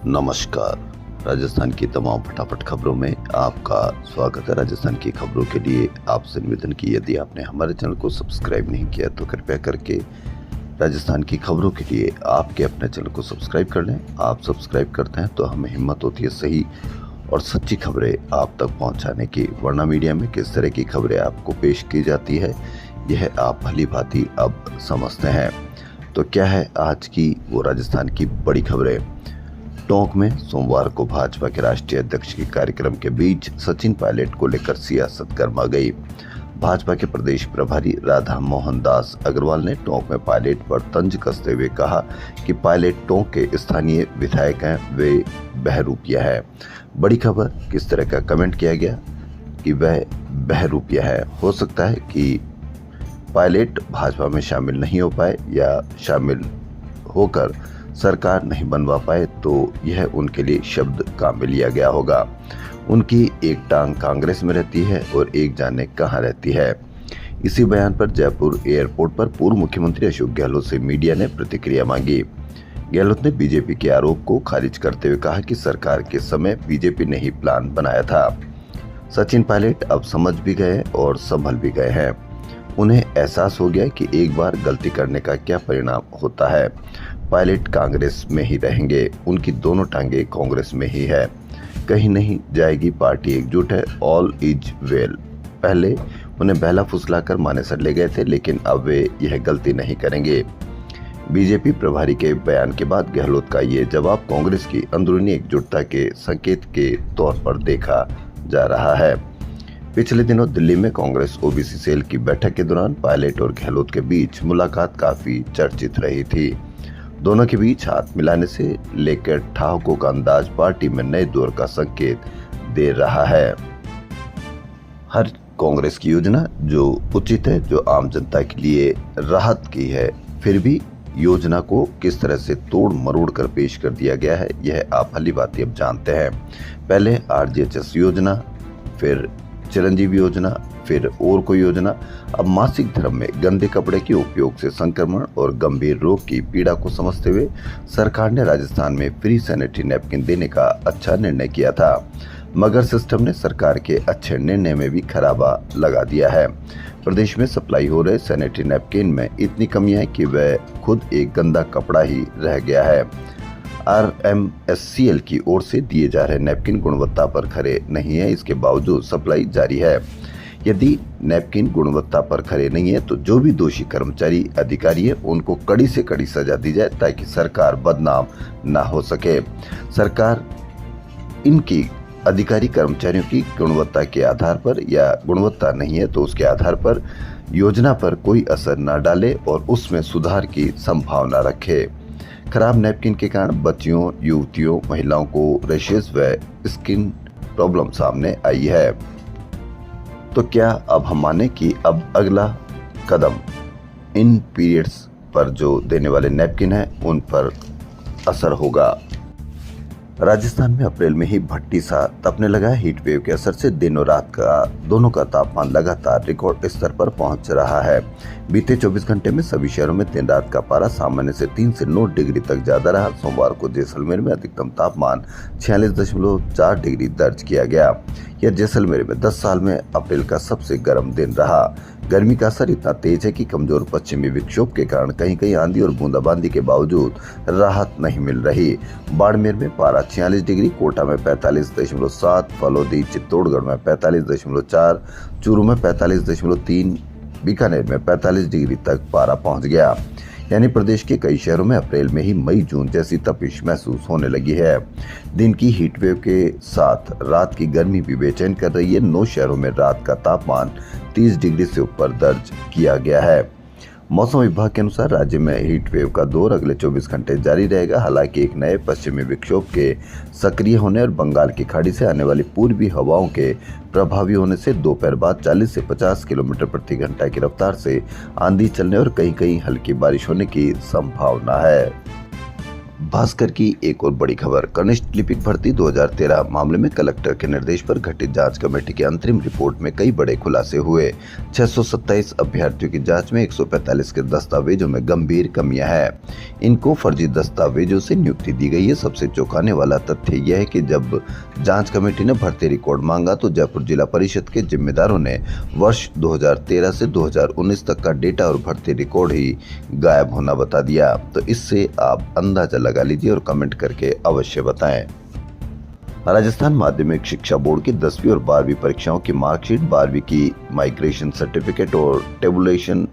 नमस्कार। राजस्थान की तमाम फटाफट खबरों में आपका स्वागत है। राजस्थान की खबरों के लिए आपसे निवेदन की यदि आपने हमारे चैनल को सब्सक्राइब नहीं किया तो कृपया करके राजस्थान की खबरों के लिए आपके अपने चैनल को सब्सक्राइब कर लें। आप सब्सक्राइब करते हैं तो हमें हिम्मत होती है सही और सच्ची खबरें आप तक पहुंचाने की। वरना मीडिया में किस तरह की खबरें आपको पेश की जाती है यह आप भली भांति अब समझते हैं। तो क्या है आज की वो राजस्थान की बड़ी खबरें। टोंक में सोमवार को भाजपा के राष्ट्रीय अध्यक्ष के कार्यक्रम के बीच सचिन पायलट को लेकर सियासत गर्मा गई। भाजपा के प्रदेश प्रभारी राधा मोहन दास अग्रवाल ने टोंक में पायलट पर तंज कसते हुए कहा कि पायलट टोंक के स्थानीय विधायक हैं, वे बहरूपिया है। बड़ी खबर किस तरह का कमेंट किया गया कि वह बहरूपिया है। हो सकता है कि पायलट भाजपा में शामिल नहीं हो पाए या शामिल होकर सरकार नहीं बनवा पाए तो यह उनके लिए शब्द काम में लिया गया होगा। उनकी एक टांग कांग्रेस में रहती है और एक जाने कहां रहती है। इसी बयान पर जयपुर एयरपोर्ट पर पूर्व मुख्यमंत्री अशोक गहलोत से मीडिया ने प्रतिक्रिया मांगी। गहलोत ने बीजेपी के आरोप को खारिज करते हुए कहा कि सरकार के समय बीजेपी ने ही प्लान बनाया था। सचिन पायलट अब समझ भी गए और संभल भी गए हैं। उन्हें एहसास हो गया कि एक बार गलती करने का क्या परिणाम होता है। पायलट कांग्रेस में ही रहेंगे, उनकी दोनों टांगे कांग्रेस में ही है, कहीं नहीं जाएगी। पार्टी एकजुट है, ऑल इज वेल। पहले उन्हें बहला फुसलाकर मानेसर ले गए थे, लेकिन अब वे यह गलती नहीं करेंगे। बीजेपी प्रभारी के बयान के बाद गहलोत का ये जवाब कांग्रेस की अंदरूनी एकजुटता के संकेत के तौर पर देखा जा रहा है। पिछले दिनों दिल्ली में कांग्रेस ओबीसी सेल की बैठक के दौरान पायलट और गहलोत के बीच मुलाकात काफी चर्चित रही थी। दोनों के बीच हाथ मिलाने से लेकर ठहाकों का अंदाज पार्टी में नए दौर का संकेत दे रहा है। हर कांग्रेस की योजना जो उचित है, जो आम जनता के लिए राहत की है, फिर भी योजना को किस तरह से तोड़ मरोड़ कर पेश कर दिया गया है यह आप भली भांति अब जानते हैं। पहले आरजीएचएस योजना, फिर चिरंजीवी योजना, फिर और कोई योजना। अब मासिक धर्म में गंदे कपड़े के उपयोग से संक्रमण और गंभीर रोग की पीड़ा को समझते हुए सरकार ने राजस्थान में फ्री सैनिटरी नैपकिन देने का अच्छा निर्णय किया था, मगर सिस्टम ने सरकार के अच्छे निर्णय में भी खराबा लगा दिया है। प्रदेश में सप्लाई हो रहे सैनिटरी नैपकिन में इतनी कमी है कि वह खुद एक गंदा कपड़ा ही रह गया है। RMSCL की ओर से दिए जा रहे नैपकिन गुणवत्ता पर खरे नहीं है, इसके बावजूद सप्लाई जारी है। यदि नैपकिन गुणवत्ता पर खरे नहीं है तो जो भी दोषी कर्मचारी अधिकारी है उनको कड़ी से कड़ी सजा दी जाए ताकि सरकार बदनाम ना हो सके। सरकार इनकी अधिकारी कर्मचारियों की गुणवत्ता के आधार पर या गुणवत्ता नहीं है तो उसके आधार पर योजना पर कोई असर न डाले और उसमें सुधार की संभावना रखे। खराब नैपकिन के कारण बच्चियों, युवतियों, महिलाओं को रैशेज व स्किन प्रॉब्लम सामने आई है। तो क्या अब हम माने कि अब अगला कदम इन पीरियड्स पर जो देने वाले नैपकिन है उन पर असर होगा। राजस्थान में अप्रैल में ही भट्टी सा तपने लगा है। हीट वेव के असर से दिन और रात का दोनों का तापमान लगातार रिकॉर्ड स्तर पर पहुंच रहा है। बीते 24 घंटे में सभी शहरों में दिन रात का पारा सामान्य से 3 से 9 डिग्री तक ज्यादा रहा। सोमवार को जैसलमेर में अधिकतम तापमान 46.4 डिग्री दर्ज किया गया। यह जैसलमेर में 10 साल में अप्रैल का सबसे गर्म दिन रहा। गर्मी का असर इतना तेज है कि कमजोर पश्चिमी विक्षोभ के कारण कहीं कहीं आंधी और बूंदाबांदी के बावजूद राहत नहीं मिल रही। बाड़मेर में पारा 46 डिग्री, कोटा में 45.7, फलोदी चित्तौड़गढ़ में 45.4, चूरू में 45.3, बीकानेर में 45 डिग्री तक पारा पहुंच गया। यानी प्रदेश के कई शहरों में अप्रैल में ही मई जून जैसी तपिश महसूस होने लगी है। दिन की हीट वेव के साथ रात की गर्मी भी बेचैन कर रही है। 9 शहरों में रात का तापमान 30 डिग्री से ऊपर दर्ज किया गया है। मौसम विभाग के अनुसार राज्य में हीट वेव का दौर अगले 24 घंटे जारी रहेगा। हालांकि एक नए पश्चिमी विक्षोभ के सक्रिय होने और बंगाल की खाड़ी से आने वाली पूर्वी हवाओं के प्रभावी होने से दोपहर बाद 40 से 50 किलोमीटर प्रति घंटा की रफ्तार से आंधी चलने और कहीं कहीं हल्की बारिश होने की संभावना है। भास्कर की एक और बड़ी खबर। कनिष्ठ लिपिक भर्ती 2013 मामले में कलेक्टर के निर्देश पर गठित जांच कमेटी की अंतरिम रिपोर्ट में कई बड़े खुलासे हुए। 627 अभ्यर्थियों की जांच में 145 के दस्तावेजों में गंभीर कमियां हैं। इनको फर्जी दस्तावेजों से नियुक्ति दी गई है। सबसे चौंकाने वाला तथ्य यह है कि जब जांच कमेटी ने भर्ती रिकॉर्ड मांगा तो जयपुर जिला परिषद के जिम्मेदारों ने वर्ष 2013 से 2019 तक का डेटा और भर्ती रिकॉर्ड ही गायब होना बता दिया। तो इससे आप अंदाजा लगा लीजिए और कमेंट करके अवश्य बताएं। राजस्थान माध्यमिक शिक्षा बोर्ड की 10वीं और 12वीं परीक्षाओं की मार्कशीट, 12वीं की माइग्रेशन सर्टिफिकेट और टेबुलेशन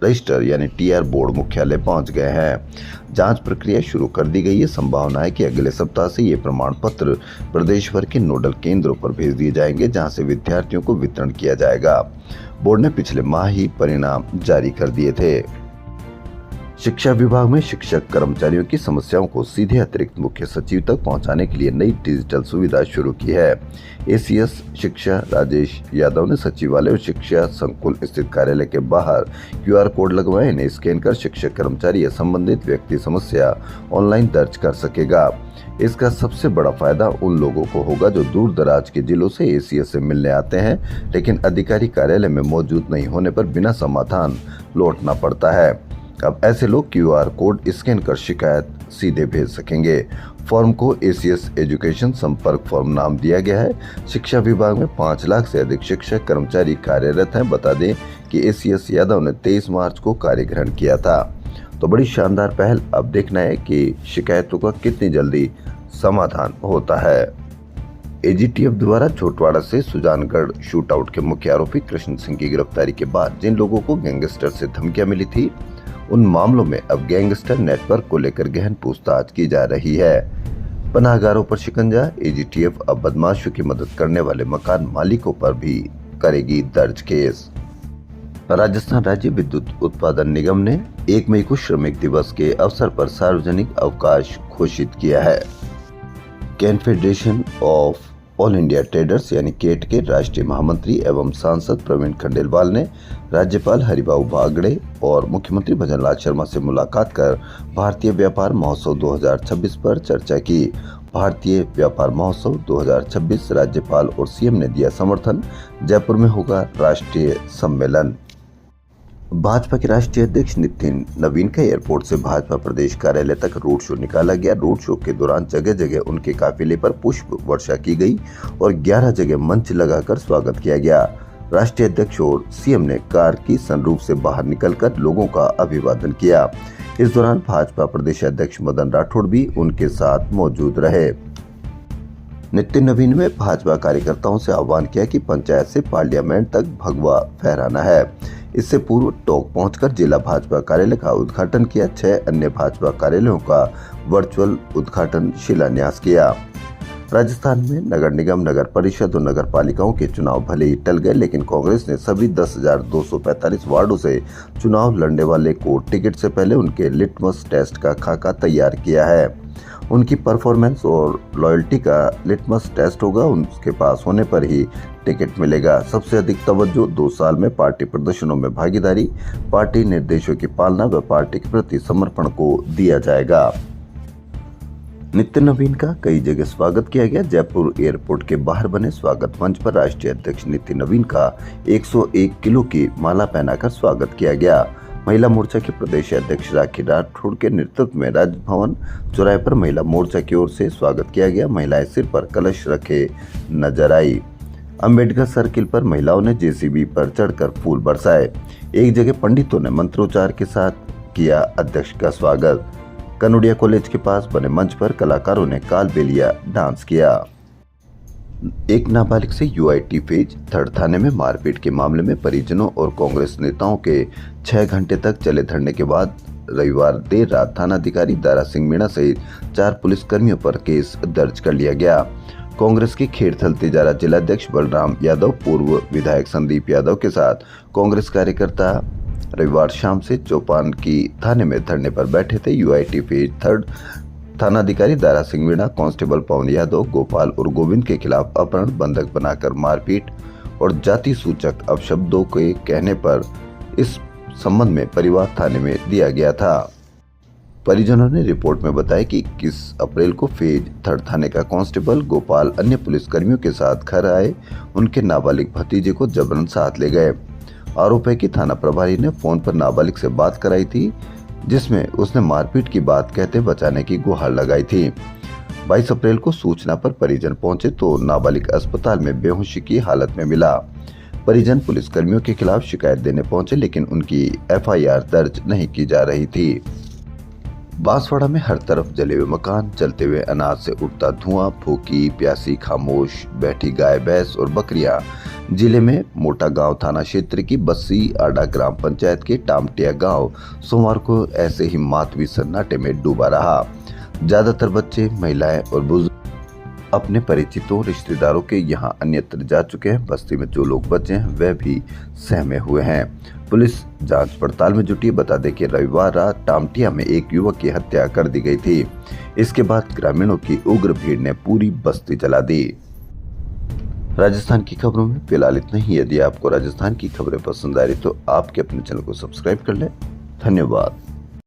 रजिस्टर यानी टीआर बोर्ड मुख्यालय पहुंच गए हैं। जांच प्रक्रिया शुरू कर दी गई है। संभावना है कि अगले सप्ताह से ये प्रमाण पत्र प्रदेश भर के नोडल केंद्रों पर भेज दिए जाएंगे, जहां से विद्यार्थियों को वितरण किया जाएगा। बोर्ड ने पिछले माह ही परिणाम जारी कर दिए थे। शिक्षा विभाग में शिक्षक कर्मचारियों की समस्याओं को सीधे अतिरिक्त मुख्य सचिव तक पहुंचाने के लिए नई डिजिटल सुविधा शुरू की है। एसीएस शिक्षा राजेश यादव ने सचिवालय और शिक्षा संकुल स्थित कार्यालय के बाहर क्यूआर कोड लगवाए। इन्हें स्कैन कर शिक्षक कर्मचारी या संबंधित व्यक्ति समस्या ऑनलाइन दर्ज कर सकेगा। इसका सबसे बड़ा फायदा उन लोगों को होगा जो दूर दराज के जिलों से एसीएस से मिलने आते हैं, लेकिन अधिकारी कार्यालय में मौजूद नहीं होने पर बिना समाधान लौटना पड़ता है। अब ऐसे लोग क्यूआर कोड स्कैन कर शिकायत सीधे भेज सकेंगे। फॉर्म को एसीएस एजुकेशन संपर्क फॉर्म नाम दिया गया है। शिक्षा विभाग में 5 लाख से अधिक शिक्षक कर्मचारी कार्यरत हैं। बता दें कि एसीएस यादव ने 23 मार्च को कार्य ग्रहण किया था। तो बड़ी शानदार पहल। अब देखना है कि शिकायतों का कितनी जल्दी समाधान होता है। एजीटीएफ द्वारा छोटवाड़ा से सुजानगढ़ शूटआउट के मुख्य आरोपी कृष्ण सिंह की गिरफ्तारी के बाद जिन लोगों को गैंगस्टर से धमकियां मिली थी, उन मामलों में अब गैंगस्टर नेटवर्क को लेकर गहन पूछताछ की जा रही है। पनाहगारों पर शिकंजा। एजीटीएफ अब बदमाशों की मदद करने वाले मकान मालिकों पर भी करेगी दर्ज केस। राजस्थान राज्य विद्युत उत्पादन निगम ने 1 मई को श्रमिक दिवस के अवसर पर सार्वजनिक अवकाश घोषित किया है। Confederation of all India traders यानी केट के राष्ट्रीय महामंत्री एवं सांसद प्रवीण खंडेलवाल ने राज्यपाल हरिभाऊ बागड़े और मुख्यमंत्री भजनलाल शर्मा से मुलाकात कर भारतीय व्यापार महोत्सव 2026 पर चर्चा की। भारतीय व्यापार महोत्सव 2026 राज्यपाल और सीएम ने दिया समर्थन। जयपुर में होगा राष्ट्रीय सम्मेलन। भाजपा के राष्ट्रीय अध्यक्ष नितिन नवीन का एयरपोर्ट से भाजपा प्रदेश कार्यालय तक रोड शो निकाला गया। रोड शो के दौरान जगह जगह उनके काफिले पर पुष्प वर्षा की गई और 11 जगह मंच लगाकर स्वागत किया गया। राष्ट्रीय अध्यक्ष और सीएम ने कार की सनरूफ से बाहर निकलकर लोगों का अभिवादन किया। इस दौरान भाजपा प्रदेश अध्यक्ष मदन राठौड़ भी उनके साथ मौजूद रहे। नितिन नवीन ने भाजपा कार्यकर्ताओं से आह्वान किया कि पंचायत से पार्लियामेंट तक भगवा फहराना है। इससे पूर्व टोंक पहुंचकर जिला भाजपा कार्यालय का उद्घाटन किया। 6 अन्य भाजपा कार्यालयों का वर्चुअल उद्घाटन शिलान्यास किया। राजस्थान में नगर निगम, नगर परिषद और नगर पालिकाओं के चुनाव भले ही टल गए, लेकिन कांग्रेस ने सभी 10,245 वार्डों से चुनाव लड़ने वाले को टिकट से पहले उनके लिटमस टेस्ट का खाका तैयार किया है। उनकी परफॉर्मेंस और लॉयल्टी का लिटमस टेस्ट होगा। उनके पास होने पर ही टिकट मिलेगा। सबसे अधिक तवज्जो 2 साल में पार्टी प्रदर्शनों में भागीदारी, पार्टी निर्देशों की पालना व पार्टी के प्रति समर्पण को दिया जाएगा। नितिन नवीन का कई जगह स्वागत किया गया। जयपुर एयरपोर्ट के बाहर बने स्वागत मंच पर राष्ट्रीय अध्यक्ष नितिन नवीन का 101 किलो की माला पहनाकर स्वागत किया गया। महिला मोर्चा के प्रदेश अध्यक्ष राखी राठौड़ के नेतृत्व में राजभवन चौराहे पर महिला मोर्चा की ओर से स्वागत किया गया। महिलाएं सिर पर कलश रखे नजर आई। अंबेडकर सर्किल पर महिलाओं ने जेसीबी पर चढ़कर फूल बरसाए। एक जगह पंडितों ने मंत्रोच्चार के साथ किया अध्यक्ष का स्वागत। कनोडिया कॉलेज के पास बने मंच पर कलाकारों ने कालबेलिया डांस किया। एक नाबालिग से यूआईटी फेज 3 थाने में मारपीट के मामले में परिजनों और कांग्रेस नेताओं के 6 घंटे तक चले धरने के बाद रविवार देर रात थानाधिकारी दारा सिंह मीणा सहित 4 पुलिसकर्मियों पर केस दर्ज कर लिया गया। कांग्रेस के खेड़थल तिजारा जिलाध्यक्ष बलराम यादव, पूर्व विधायक संदीप यादव के साथ कांग्रेस कार्यकर्ता रविवार शाम से चौपान की थाने में धरने पर बैठे थे। यूआईटी फेज 3 थानाधिकारी दारा सिंह मीणा, कांस्टेबल पवन यादव, गोपाल और गोविंद के खिलाफ अपहरण, बंधक बनाकर मारपीट और जाति सूचक अपशब्दों के कहने पर इस संबंध में परिवार थाने में दिया गया था। परिजनों ने रिपोर्ट में बताया कि 21 अप्रैल को फेज 3 थाने का कांस्टेबल गोपाल अन्य पुलिसकर्मियों के साथ घर आए उनके नाबालिग भतीजे को जबरन साथ ले गए। आरोप है कि थाना प्रभारी ने फोन पर नाबालिग से बात कराई थी, जिसमें उसने मारपीट की बात कहते बचाने की गुहार लगाई थी। 22 अप्रैल को सूचना पर परिजन पहुंचे तो नाबालिग अस्पताल में बेहोशी की हालत में मिला। परिजन पुलिसकर्मियों के खिलाफ शिकायत देने पहुंचे, लेकिन उनकी एफआईआर दर्ज नहीं की जा रही थी। बांसवाड़ा में हर तरफ जले हुए मकान, जलते हुए अनाज से उठता धुआं, भूखी प्यासी खामोश बैठी गाय भैंस और बकरियां। जिले में मोटा गांव थाना क्षेत्र की बस्सी आडा ग्राम पंचायत के टामटिया गांव सोमवार को ऐसे ही मातमी सन्नाटे में डूबा रहा। ज्यादातर बच्चे, महिलाएं और बुजुर्ग अपने परिचितों रिश्तेदारों के यहां अन्यत्र जा चुके हैं। बस्ती में जो लोग बचे हैं वह भी सहमे हुए हैं। पुलिस जांच पड़ताल में जुटी। बता दें कि रविवार रात टामटिया में एक युवक की हत्या कर दी गई थी। इसके बाद ग्रामीणों की उग्र भीड़ ने पूरी बस्ती जला दी। राजस्थान की खबरों में फिलहाल इतना ही। यदि आपको राजस्थान की खबरें पसंद आ रही तो आपके अपने चैनल को सब्सक्राइब कर लें। धन्यवाद।